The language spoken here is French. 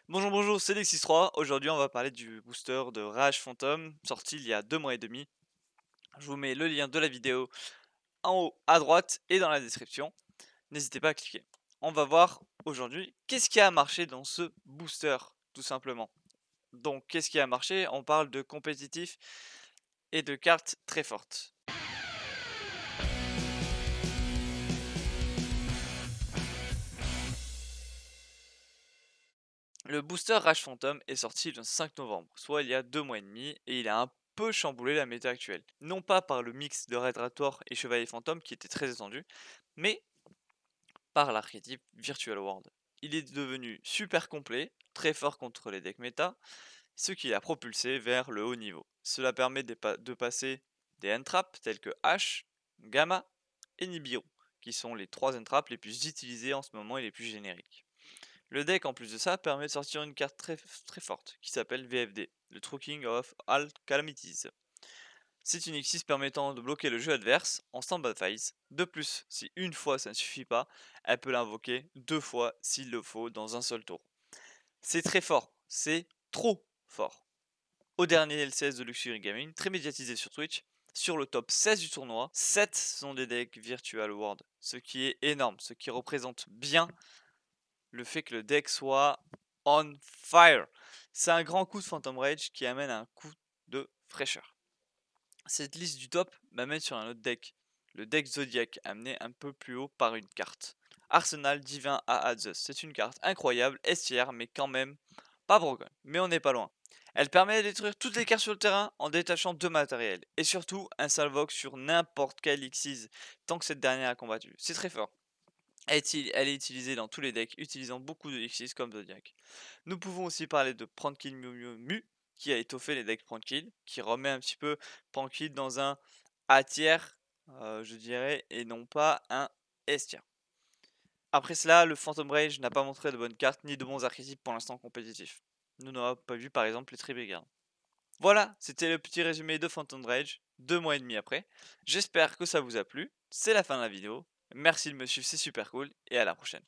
Bonjour, bonjour, c'est Lexis3. Aujourd'hui, on va parler du booster de Rage Phantom, sorti il y a 2 mois et demi. Je vous mets le lien de la vidéo en haut à droite et dans la description. N'hésitez pas à cliquer. On va voir aujourd'hui qu'est-ce qui a marché dans ce booster, tout simplement. Donc, qu'est-ce qui a marché? On parle de compétitif et de cartes très fortes. Le booster Rage Phantom est sorti le 5 novembre, soit il y a 2 mois et demi, et il a un peu chamboulé la méta actuelle. Non pas par le mix de Raid Raptor et Chevalier Fantôme qui était très attendu, mais par l'archétype Virtual World. Il est devenu super complet, très fort contre les decks méta, ce qui l'a propulsé vers le haut niveau. Cela permet de passer des entraps tels que H, Gamma et Nibiru, qui sont les 3 entraps les plus utilisés en ce moment et les plus génériques. Le deck, en plus de ça, permet de sortir une carte très forte qui s'appelle VFD, le True King of All Calamities. C'est une Xyz permettant de bloquer le jeu adverse en stand-by phase. De plus, si une fois ça ne suffit pas, elle peut l'invoquer 2 fois s'il le faut dans un seul tour. C'est très fort, c'est trop fort. Au dernier LCS de Luxury Gaming, très médiatisé sur Twitch, sur le top 16 du tournoi, 7 sont des decks Virtual World, ce qui est énorme, ce qui représente bien le fait que le deck soit on fire. C'est un grand coup de Phantom Rage qui amène un coup de fraîcheur. Cette liste du top m'amène sur un autre deck, le deck Zodiac, amené un peu plus haut par une carte. Arsenal Divin à Azus, c'est une carte incroyable, STR, mais quand même pas broken, mais on n'est pas loin. Elle permet de détruire toutes les cartes sur le terrain en détachant 2 matériels, et surtout un Salvox sur n'importe quel Xyz, tant que cette dernière a combattu. C'est très fort. Elle est utilisée dans tous les decks, utilisant beaucoup de Xyz comme Zodiac. Nous pouvons aussi parler de Prankil Mew Mew Mu, qui a étoffé les decks Prankil, qui remet un petit peu Prankil dans un A tier, je dirais, et non pas un S tier. Après cela, le Phantom Rage n'a pas montré de bonnes cartes ni de bons archétypes pour l'instant compétitifs. Nous n'avons pas vu par exemple les Tribegards. Voilà, c'était le petit résumé de Phantom Rage, 2 mois et demi après. J'espère que ça vous a plu, c'est la fin de la vidéo. Merci de me suivre, c'est super cool, et à la prochaine.